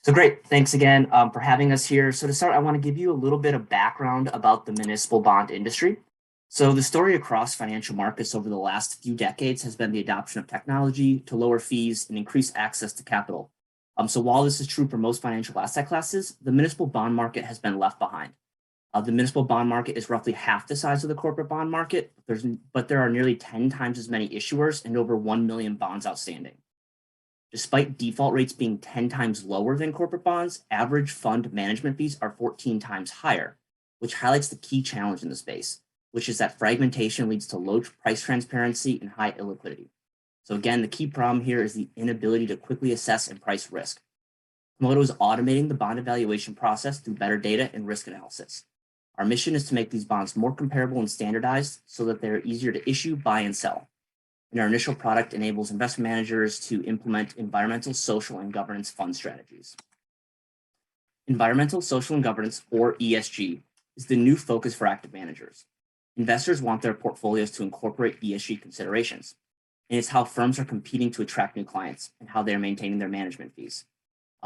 So great. Thanks again for having us here. So to start, I want to give you a little bit of background about the municipal bond industry. So the story across financial markets over the last few decades has been the adoption of technology to lower fees and increase access to capital. So while this is true for most financial asset classes, the municipal bond market has been left behind. The municipal bond market is roughly half the size of the corporate bond market, but there are nearly 10 times as many issuers and over 1 million bonds outstanding. Despite default rates being 10 times lower than corporate bonds, average fund management fees are 14 times higher, which highlights the key challenge in the space, which is that fragmentation leads to low price transparency and high illiquidity. So again, the key problem here is the inability to quickly assess and price risk. Komodo is automating the bond evaluation process through better data and risk analysis. Our mission is to make these bonds more comparable and standardized so that they're easier to issue, buy, and sell. And our initial product enables investment managers to implement environmental, social, and governance fund strategies. Environmental, social, and governance, or ESG, is the new focus for active managers. Investors want their portfolios to incorporate ESG considerations, and it's how firms are competing to attract new clients and how they're maintaining their management fees.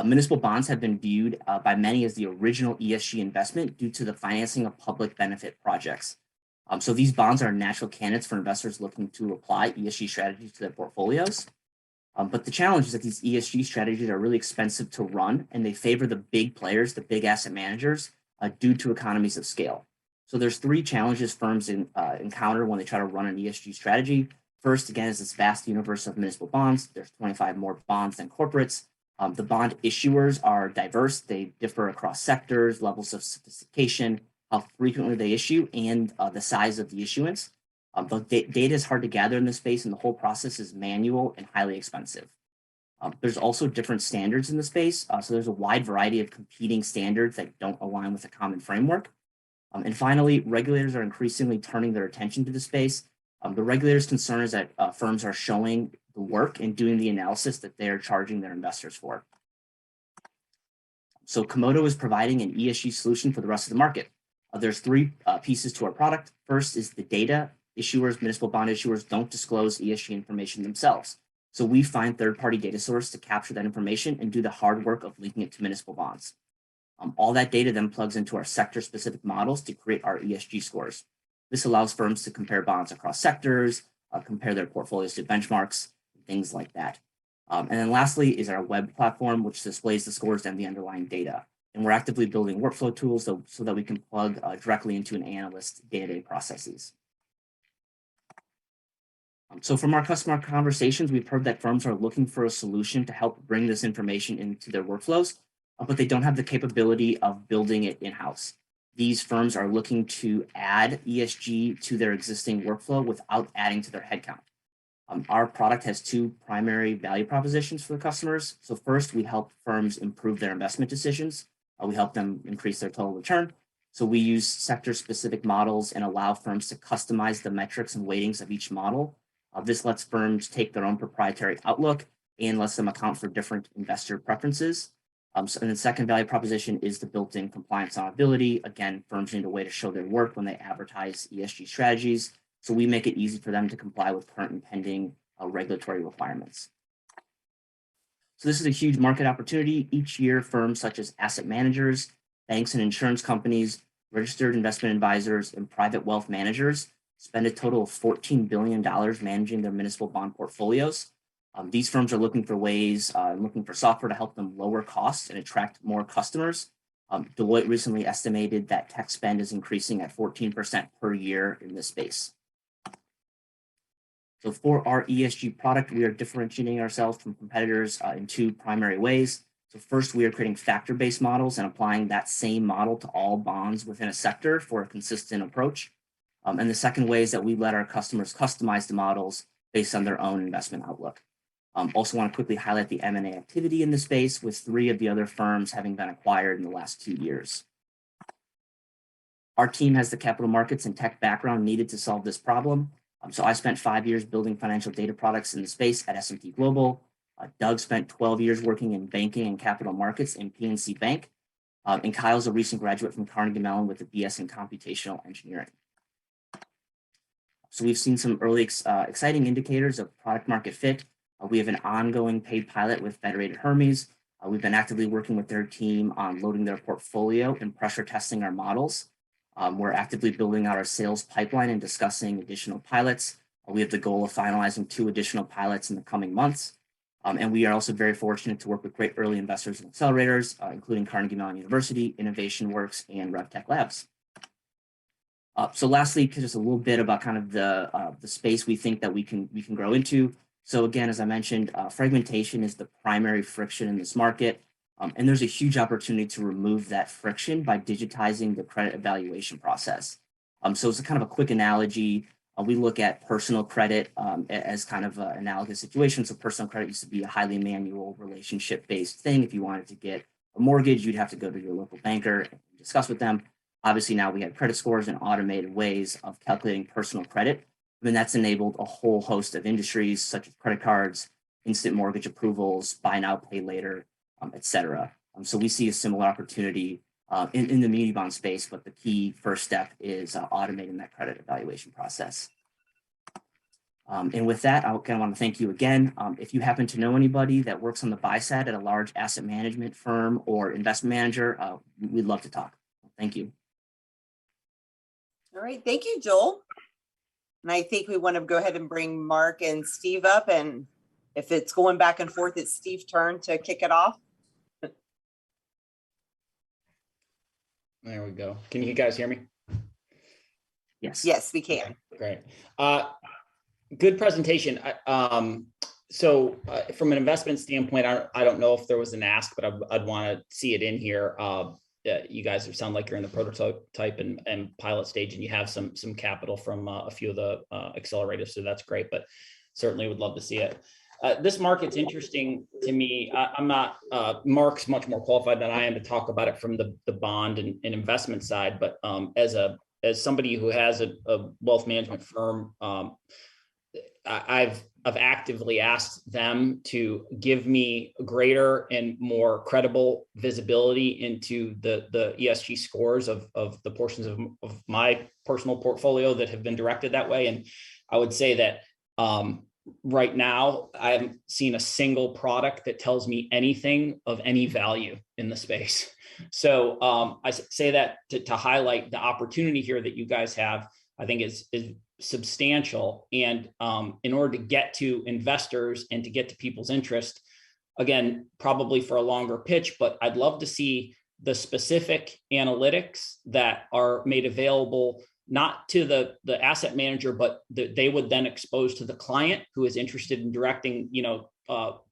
Municipal bonds have been viewed by many as the original ESG investment due to the financing of public benefit projects. So these bonds are natural candidates for investors looking to apply ESG strategies to their portfolios. But the challenge is that these ESG strategies are really expensive to run, and they favor the big players, the big asset managers, due to economies of scale. So there's three challenges firms encounter when they try to run an ESG strategy. First, again, is this vast universe of municipal bonds. There's 25 more bonds than corporates. The bond issuers are diverse. They differ across sectors, levels of sophistication, how frequently they issue, and the size of the issuance. But data is hard to gather in this space, and the whole process is manual and highly expensive. There's also different standards in the space. So there's a wide variety of competing standards that don't align with a common framework. And finally, regulators are increasingly turning their attention to the space. The regulators' concern is that firms are showing the work and doing the analysis that they are charging their investors for. So Komodo is providing an ESG solution for the rest of the market. There's three pieces to our product. First is the data. Issuers, municipal bond issuers don't disclose ESG information themselves. So we find third-party data source to capture that information and do the hard work of linking it to municipal bonds. All that data then plugs into our sector-specific models to create our ESG scores. This allows firms to compare bonds across sectors, compare their portfolios to benchmarks, things like that. And then lastly is our web platform, which displays the scores and the underlying data. And we're actively building workflow tools so that we can plug directly into an analyst's day-to-day processes. So from our customer conversations, we've heard that firms are looking for a solution to help bring this information into their workflows, but they don't have the capability of building it in-house. These firms are looking to add ESG to their existing workflow without adding to their headcount. Our product has two primary value propositions for the customers. So first, we help firms improve their investment decisions. We help them increase their total return. So we use sector-specific models and allow firms to customize the metrics and weightings of each model. This lets firms take their own proprietary outlook and lets them account for different investor preferences. And the second value proposition is the built-in compliance auditability. Again, firms need a way to show their work when they advertise ESG strategies. So we make it easy for them to comply with current and pending regulatory requirements. So this is a huge market opportunity. Each year, firms such as asset managers, banks and insurance companies, registered investment advisors, and private wealth managers spend a total of $14 billion managing their municipal bond portfolios. These firms are looking for ways, looking for software to help them lower costs and attract more customers. Deloitte recently estimated that tech spend is increasing at 14% per year in this space. So for our ESG product, we are differentiating ourselves from competitors in two primary ways. So first, we are creating factor-based models and applying that same model to all bonds within a sector for a consistent approach. And the second way is that we let our customers customize the models based on their own investment outlook. Also want to quickly highlight the M&A activity in the space, with 3 of the other firms having been acquired in the last 2 years. Our team has the capital markets and tech background needed to solve this problem. So I spent 5 years building financial data products in the space at S&P Global. Doug spent 12 years working in banking and capital markets in PNC Bank. And Kyle's a recent graduate from Carnegie Mellon with a BS in computational engineering. So we've seen some early exciting indicators of product market fit. We have an ongoing paid pilot with Federated Hermes. We've been actively working with their team on loading their portfolio and pressure testing our models. We're actively building out our sales pipeline and discussing additional pilots. We have the goal of finalizing 2 additional pilots in the coming months. And we are also very fortunate to work with great early investors and accelerators, including Carnegie Mellon University, Innovation Works, and RevTech Labs. So lastly, just a little bit about kind of the space we think that we can grow into. So again, as I mentioned, fragmentation is the primary friction in this market. And there's a huge opportunity to remove that friction by digitizing the credit evaluation process. So it's a kind of a quick analogy. We look at personal credit as kind of an analogous situation. So personal credit used to be a highly manual relationship-based thing. If you wanted to get a mortgage, you'd have to go to your local banker and discuss with them. Obviously, now we have credit scores and automated ways of calculating personal credit. And that's enabled a whole host of industries such as credit cards, instant mortgage approvals, buy now, pay later, et cetera. So we see a similar opportunity in the muni bond space, but the key first step is automating that credit evaluation process. And with that, I kind of want to thank you again. If you happen to know anybody that works on the buy side at a large asset management firm or investment manager, we'd love to talk. Thank you. All right, thank you, Joel. And I think we want to go ahead and bring Mark and Steve up. And if it's going back and forth, it's Steve's turn to kick it off. There we go. Can you guys hear me? Yes. Yes, we can. Great. Good presentation. So from an investment standpoint, I don't know if there was an ask, but I'd want to see it in here. You guys sound like you're in the prototype and pilot stage, and you have some capital from a few of the accelerators, so that's great. But certainly would love to see it. This market's interesting to me. I'm not, Mark's much more qualified than I am to talk about it from the bond and investment side, but as somebody who has a wealth management firm, I've actively asked them to give me greater and more credible visibility into the ESG scores of the portions of my personal portfolio that have been directed that way. And I would say that right now, I haven't seen a single product that tells me anything of any value in the space. So I say that to highlight the opportunity here that you guys have, I think is substantial. And in order to get to investors and to get to people's interest, again, probably for a longer pitch, but I'd love to see the specific analytics that are made available not to the asset manager, but they would then expose to the client who is interested in directing,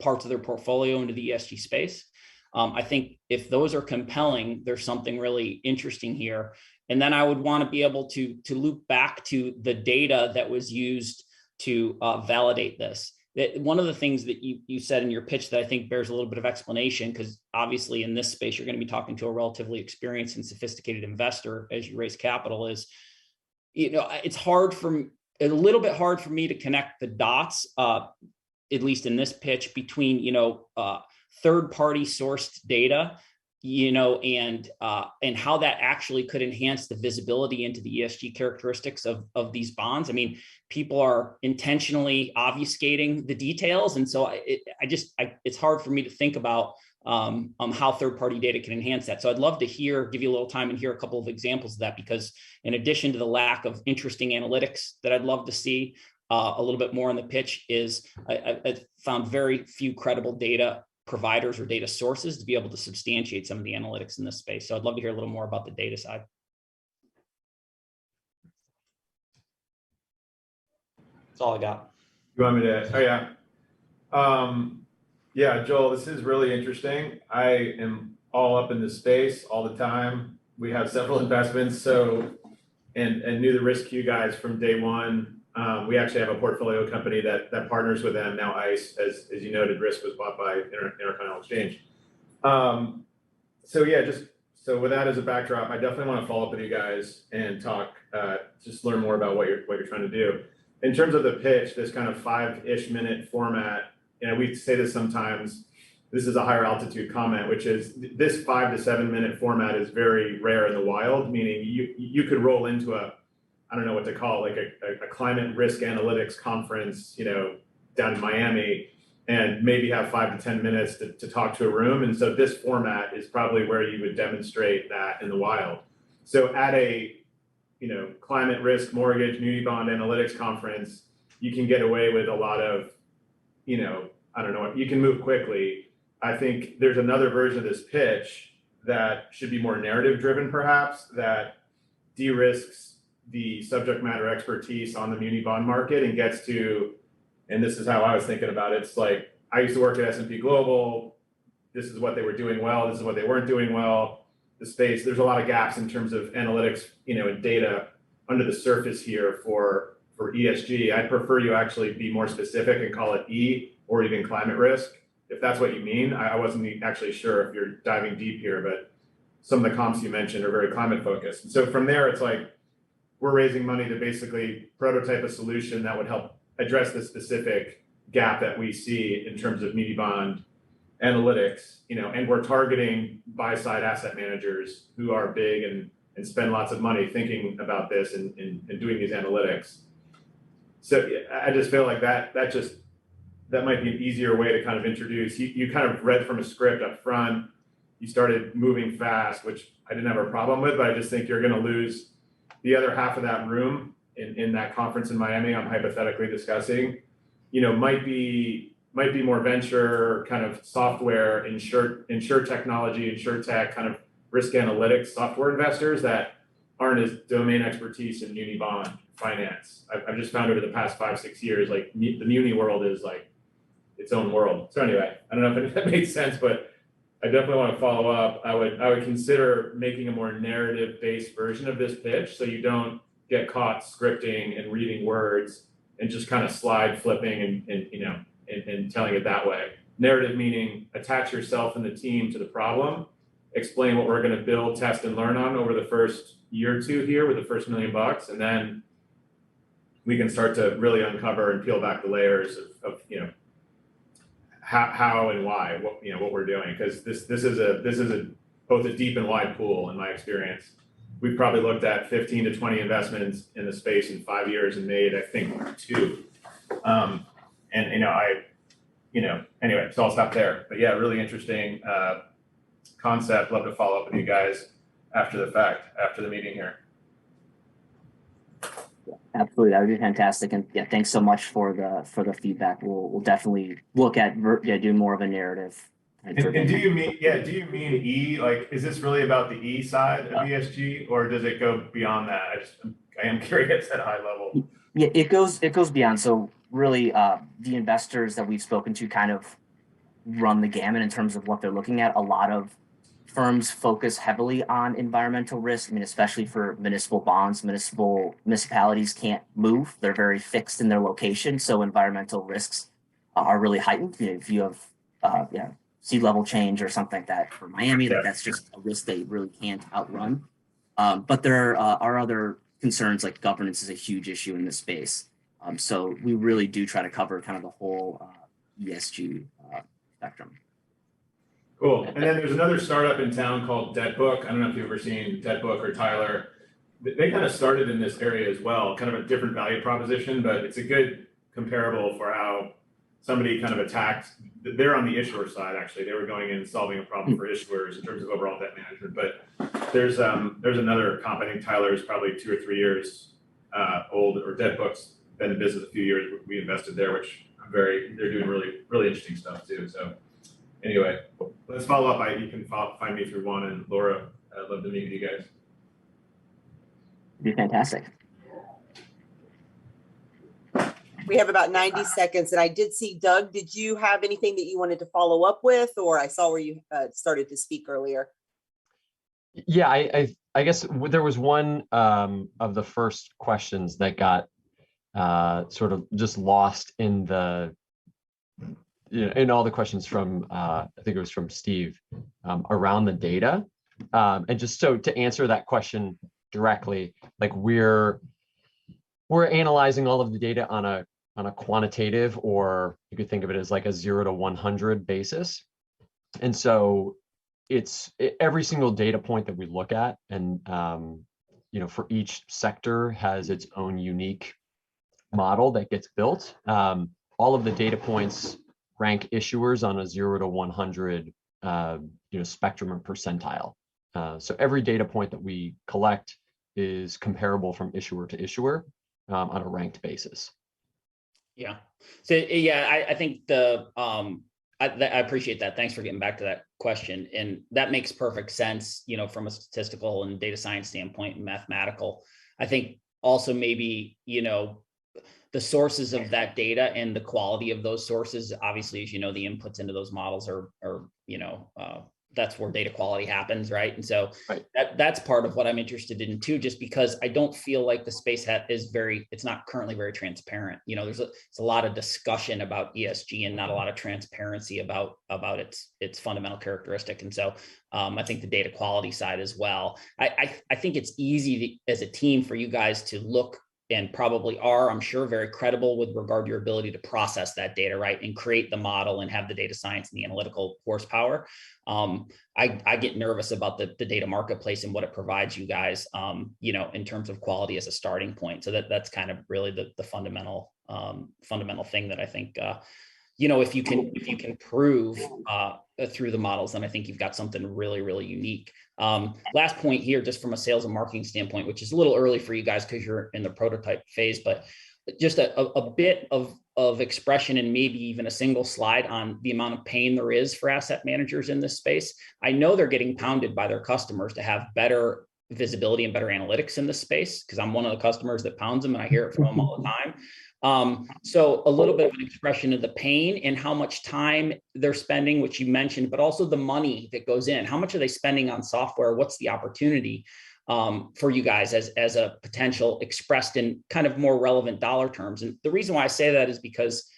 parts of their portfolio into the ESG space. I think if those are compelling, there's something really interesting here. And then I would want to be able to loop back to the data that was used to validate this. One of the things that you said in your pitch that I think bears a little bit of explanation, because obviously in this space, you're going to be talking to a relatively experienced and sophisticated investor as you raise capital, is, it's a little bit hard for me to connect the dots, at least in this pitch, between, third-party sourced data, and how that actually could enhance the visibility into the ESG characteristics of these bonds. I mean, people are intentionally obfuscating the details. And so it's hard for me to think about how third-party data can enhance that. So I'd love to give you a little time and hear a couple of examples of that, because in addition to the lack of interesting analytics that I'd love to see a little bit more in the pitch is I found very few credible data providers or data sources to be able to substantiate some of the analytics in this space. So I'd love to hear a little more about the data side. That's all I got. You want me to? Oh yeah. Yeah, Joel, this is really interesting. I am all up in this space all the time. We have several investments, and knew the risk you guys from day one. We actually have a portfolio company that partners with them now. ICE, as you noted, risk was bought by Intercontinental Exchange. So with that as a backdrop, I definitely want to follow up with you guys and talk, just learn more about what you're trying to do. In terms of the pitch, this kind of 5-ish minute format, we say this sometimes. This is a higher altitude comment, which is this 5 to 7 minute format is very rare in the wild, meaning you could roll into I don't know what to call it, like a climate risk analytics conference, down in Miami, and maybe have 5 to 10 minutes to talk to a room. And so this format is probably where you would demonstrate that in the wild. So at a, climate risk mortgage muni bond analytics conference, you can get away with a lot of, I don't know, you can move quickly. I think there's another version of this pitch that should be more narrative driven, perhaps, that de-risks the subject matter expertise on the muni bond market and gets to, and this is how I was thinking about it. It's like, I used to work at S&P Global. This is what they were doing well. This is what they weren't doing well. The space, there's a lot of gaps in terms of analytics, and data under the surface here for ESG. I'd prefer you actually be more specific and call it E or even climate risk, if that's what you mean. I wasn't actually sure if you're diving deep here, but some of the comps you mentioned are very climate focused. And so from there, it's like, we're raising money to basically prototype a solution that would help address the specific gap that we see in terms of muni bond analytics, and we're targeting buy-side asset managers who are big and spend lots of money thinking about this and doing these analytics. So I just feel like that might be an easier way to kind of introduce. You kind of read from a script up front. You started moving fast, which I didn't have a problem with, but I just think you're going to lose the other half of that room in that conference in Miami I'm hypothetically discussing, might be more venture kind of software, insure technology, insure tech kind of risk analytics software investors that aren't as domain expertise in muni bond finance. I've just found over the past 5-6 years, like the muni world is like its own world. So anyway, I don't know if that made sense, but I definitely want to follow up. I would consider making a more narrative-based version of this pitch so you don't get caught scripting and reading words and just kind of slide flipping and telling it that way. Narrative meaning attach yourself and the team to the problem, explain what we're going to build, test, and learn on over the first year or two here with the first $1 million, and then we can start to really uncover and peel back the layers of how and why, what we're doing, because this is both a deep and wide pool in my experience. We've probably looked at 15 to 20 investments in the space in 5 years and made, I think, 2. Anyway, so I'll stop there. But yeah, really interesting concept. Love to follow up with you guys after the fact, after the meeting here. Absolutely, that would be fantastic, and yeah, thanks so much for the feedback. We'll definitely look at doing more of a narrative. And do you mean E? Like, is this really about the E side of ESG, or does it go beyond that? I am curious at a high level. Yeah, it goes beyond. So really, the investors that we've spoken to kind of run the gamut in terms of what they're looking at. A lot of firms focus heavily on environmental risk. I mean, especially for municipal bonds, municipalities can't move. They're very fixed in their location. So environmental risks are really heightened. If you have, sea level change or something like that for Miami, that's just a risk they really can't outrun. But there are other concerns, like governance is a huge issue in this space. So we really do try to cover kind of the whole ESG spectrum. Cool. And then there's another startup in town called Deadbook. I don't know if you've ever seen Deadbook or Tyler. They kind of started in this area as well, kind of a different value proposition, but it's a good comparable for how somebody kind of attacked. They're on the issuer side, actually. They were going in and solving a problem for issuers in terms of overall debt management. But there's another comp. I think Tyler is probably 2 or 3 years old, or Deadbook's been in business a few years. We invested there, which they're doing really, really interesting stuff too. So anyway, let's follow up. You can find me through Juan and Laura. I'd love to meet with you guys. It'd be fantastic. We have about 90 seconds, and I did see Doug. Did you have anything that you wanted to follow up with, or I saw where you started to speak earlier? Yeah, I guess there was one of the first questions that got sort of just lost in the, in all the questions from I think it was from Steve around the data, and just so to answer that question directly, like we're analyzing all of the data on a quantitative, or you could think of it as like a 0 to 100 basis. And so it's every single data point that we look at, and for each sector has its own unique model that gets built. All of the data points rank issuers on a 0 to 100 spectrum and percentile. So every data point that we collect is comparable from issuer to issuer on a ranked basis. Yeah. So yeah, I think I appreciate that. Thanks for getting back to that question. And that makes perfect sense, from a statistical and data science standpoint and mathematical. I think also maybe, the sources of that data and the quality of those sources, obviously, as you know, the inputs into those models are that's where data quality happens, right? And so right. that's part of what I'm interested in too, just because I don't feel like the space it's not currently very transparent. There's a lot of discussion about ESG and not a lot of transparency about its fundamental characteristic. And so I think the data quality side as well. I think it's easy as a team for you guys to look, and probably are, I'm sure, very credible with regard to your ability to process that data, right? And create the model and have the data science and the analytical horsepower. I get nervous about the data marketplace and what it provides you guys, in terms of quality as a starting point. So that's kind of really the fundamental thing that I think, if you can prove through the models, then I think you've got something really, really unique. Last point here, just from a sales and marketing standpoint, which is a little early for you guys because you're in the prototype phase, but just a bit of expression and maybe even a single slide on the amount of pain there is for asset managers in this space. I know they're getting pounded by their customers to have better visibility and better analytics in this space, because I'm one of the customers that pounds them and I hear it from them all the time. So a little bit of an expression of the pain and how much time they're spending, which you mentioned, but also the money that goes in. How much are they spending on software? What's the opportunity for you guys as a potential, expressed in kind of more relevant dollar terms? And the reason why I say that is because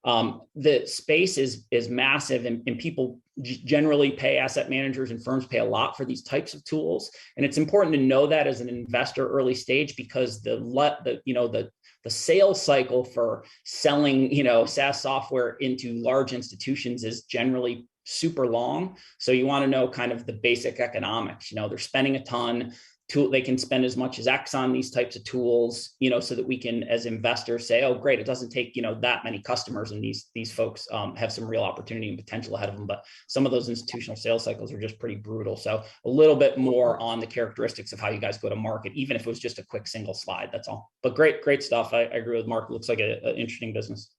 the space is massive, and people generally pay, asset managers and firms pay a lot for these types of tools. And it's important to know that as an investor early stage, because the sales cycle for selling, SaaS software into large institutions is generally super long. So you want to know kind of the basic economics. They're spending a ton. They can spend as much as X on these types of tools, so that we can, as investors, say, oh, great, it doesn't take, that many customers, and these folks have some real opportunity and potential ahead of them. But some of those institutional sales cycles are just pretty brutal. So a little bit more on the characteristics of how you guys go to market, even if it was just a quick single slide, that's all. But great stuff. I agree with Mark. It looks like an interesting business.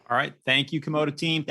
All right. Thank you, Komodo team. Thank